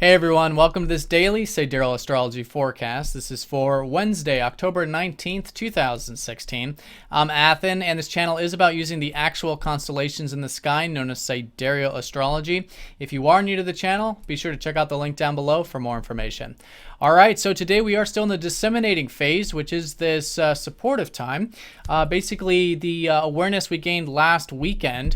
Hey everyone, welcome to this daily Sidereal Astrology forecast. This is for Wednesday, October 19th, 2016. I'm Athen, and this channel is about using the actual constellations in the sky known as Sidereal Astrology. If you are new to the channel, be sure to check out the link down below for more information. Alright, so today we are still in the disseminating phase, which is this supportive time. Basically, the awareness we gained last weekend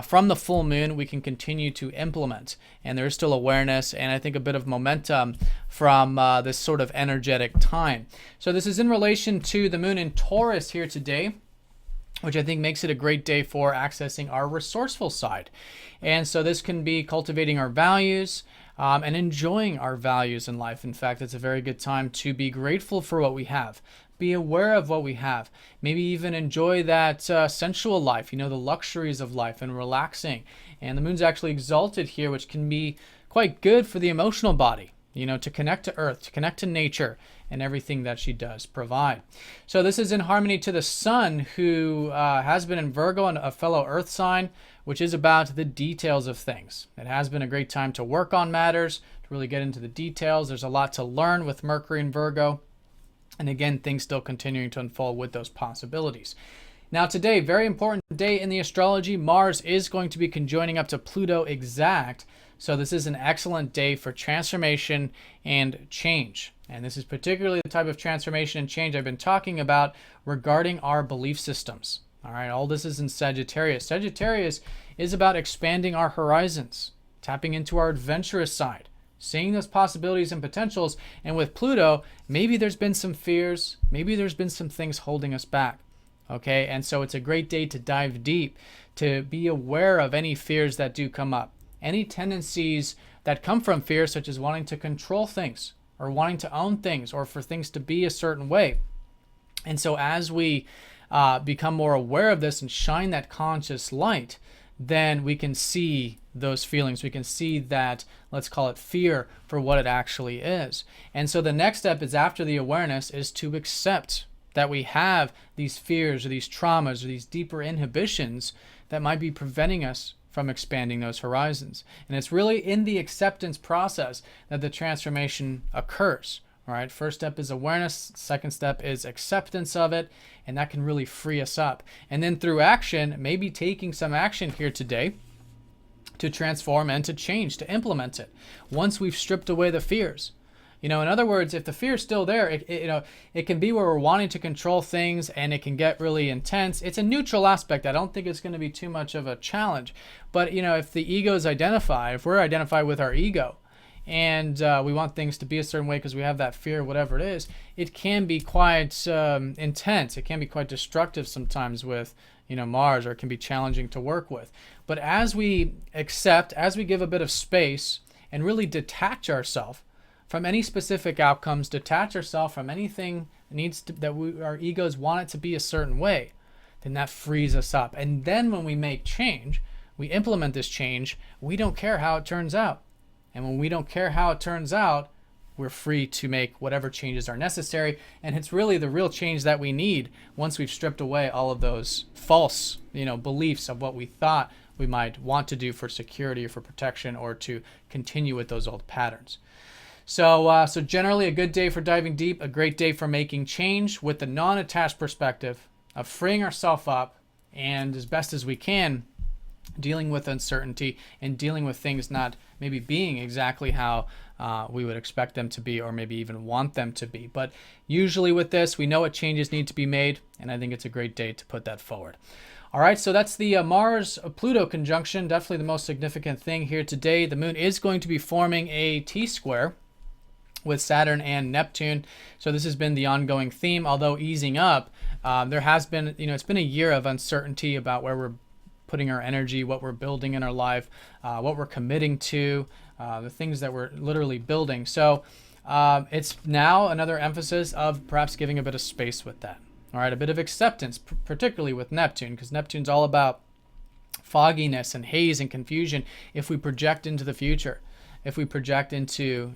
from the full moon, we can continue to implement. And there is still awareness and I think a bit of momentum from this sort of energetic time. So this is in relation to the moon in Taurus here today, which I think makes it a great day for accessing our resourceful side. And so this can be cultivating our values and enjoying our values in life. In fact, it's a very good time to be grateful for what we have. Be aware of what we have. Maybe even enjoy that sensual life, the luxuries of life and relaxing. And the moon's actually exalted here, which can be quite good for the emotional body, to connect to earth, to connect to nature and everything that she does provide. So this is in harmony to the sun, who has been in Virgo, and a fellow earth sign, which is about the details of things. It has been a great time to work on matters, to really get into the details. There's a lot to learn with Mercury in Virgo. And again, things still continuing to unfold with those possibilities. Now today, very important day in the astrology. Mars is going to be conjoining up to Pluto exact. So this is an excellent day for transformation and change. And this is particularly the type of transformation and change I've been talking about regarding our belief systems. All right, all this is in Sagittarius. Sagittarius is about expanding our horizons, tapping into our adventurous side, seeing those possibilities and potentials. And with Pluto, maybe there's been some fears, maybe there's been some things holding us back. Okay, and so it's a great day to dive deep, to be aware of any fears that do come up, any tendencies that come from fear, such as wanting to control things or wanting to own things or for things to be a certain way. And so as we become more aware of this and shine that conscious light, then we can see those feelings. We can see that, let's call it fear, for what it actually is. And so the next step is, after the awareness, is to accept that we have these fears or these traumas or these deeper inhibitions that might be preventing us from expanding those horizons. And it's really in the acceptance process that the transformation occurs. All right, first step is awareness, second step is acceptance of it, and that can really free us up. And then through action, maybe taking some action here today to transform and to change, to implement it, once we've stripped away the fears. In other words, if the fear is still there, it can be where we're wanting to control things and it can get really intense. It's a neutral aspect. I don't think it's going to be too much of a challenge. But, if the egos identify, if we're identified with our ego, and we want things to be a certain way because we have that fear, whatever it is, it can be quite intense. It can be quite destructive sometimes with, Mars, or it can be challenging to work with. But as we accept, as we give a bit of space and really detach ourselves from any specific outcomes, detach ourselves from anything our egos want it to be a certain way, then that frees us up. And then when we make change, we implement this change, we don't care how it turns out. And when we don't care how it turns out, we're free to make whatever changes are necessary. And it's really the real change that we need once we've stripped away all of those false, beliefs of what we thought we might want to do for security or for protection, or to continue with those old patterns. So generally a good day for diving deep, a great day for making change with the non-attached perspective of freeing ourselves up and, as best as we can, dealing with uncertainty and dealing with things not maybe being exactly how we would expect them to be, or maybe even want them to be. But usually with this, we know what changes need to be made, and I think it's a great day to put that forward. All right, so that's the Mars-Pluto conjunction, definitely the most significant thing here today. The moon is going to be forming a T-square with Saturn and Neptune. So this has been the ongoing theme, although easing up. There has been, it's been a year of uncertainty about where we're putting our energy, what we're building in our life, what we're committing to, the things that we're literally building. So it's now another emphasis of perhaps giving a bit of space with that. All right, a bit of acceptance, particularly with Neptune, because Neptune's all about fogginess and haze and confusion if we project into the future, if we project into,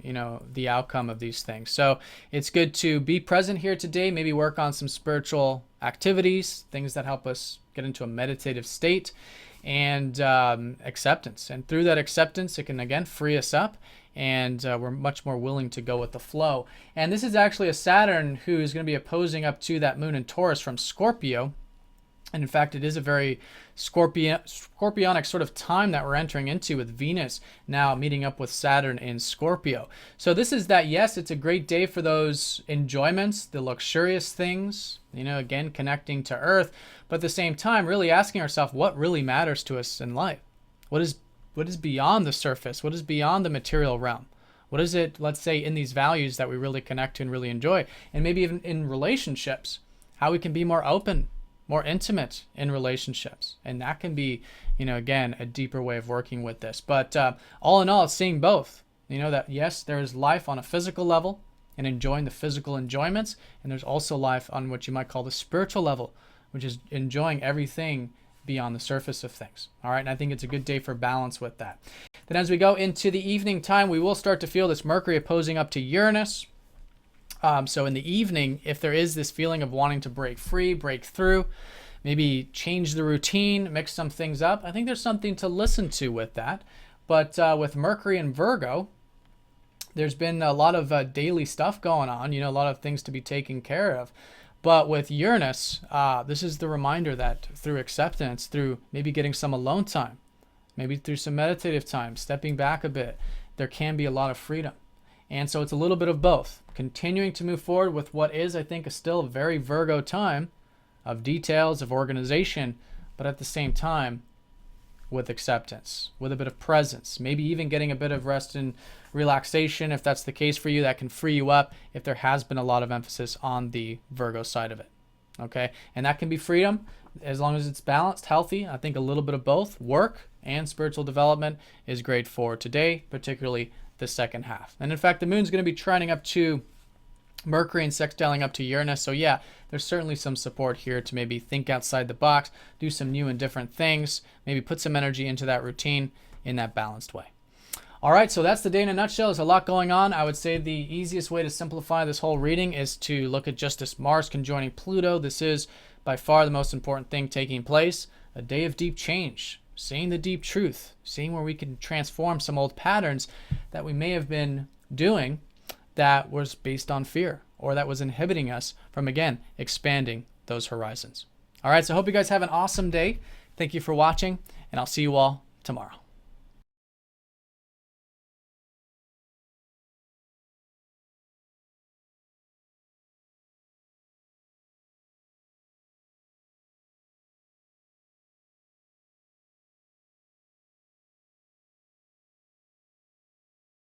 the outcome of these things. So it's good to be present here today, maybe work on some spiritual activities, things that help us get into a meditative state, and acceptance. And through that acceptance, it can again free us up and we're much more willing to go with the flow. And this is actually a Saturn who is going to be opposing up to that moon in Taurus from Scorpio. And in fact, it is a very scorpionic sort of time that we're entering into, with Venus now meeting up with Saturn in Scorpio. So this is that, yes, it's a great day for those enjoyments, the luxurious things, again, connecting to Earth, but at the same time, really asking ourselves what really matters to us in life. What is beyond the surface? What is beyond the material realm? What is it, let's say, in these values that we really connect to and really enjoy? And maybe even in relationships, how we can be more open, more intimate in relationships. And that can be, again, a deeper way of working with this. But all in all, it's seeing both. That yes, there is life on a physical level and enjoying the physical enjoyments. And there's also life on what you might call the spiritual level, which is enjoying everything beyond the surface of things. All right, and I think it's a good day for balance with that. Then as we go into the evening time, we will start to feel this Mercury opposing up to Uranus. So in the evening, if there is this feeling of wanting to break free, break through, maybe change the routine, mix some things up, I think there's something to listen to with that. But with Mercury and Virgo, there's been a lot of daily stuff going on, a lot of things to be taken care of. But with Uranus, this is the reminder that through acceptance, through maybe getting some alone time, maybe through some meditative time, stepping back a bit, there can be a lot of freedom. And so it's a little bit of both. Continuing to move forward with what is, I think, still a very Virgo time of details, of organization, but at the same time, with acceptance, with a bit of presence, maybe even getting a bit of rest and relaxation. If that's the case for you, that can free you up if there has been a lot of emphasis on the Virgo side of it. Okay, and that can be freedom as long as it's balanced, healthy. I think a little bit of both, work and spiritual development, is great for today, particularly the second half. And in fact, the moon's going to be trining up to Mercury and sextiling up to Uranus. So yeah, there's certainly some support here to maybe think outside the box, do some new and different things, maybe put some energy into that routine in that balanced way. All right, so that's the day in a nutshell. There's a lot going on. I would say the easiest way to simplify this whole reading is to look at just this Mars conjoining Pluto. This is by far the most important thing taking place. A day of deep change, seeing the deep truth, seeing where we can transform some old patterns that we may have been doing that was based on fear, or that was inhibiting us from, again, expanding those horizons. All right, so I hope you guys have an awesome day. Thank you for watching, and I'll see you all tomorrow.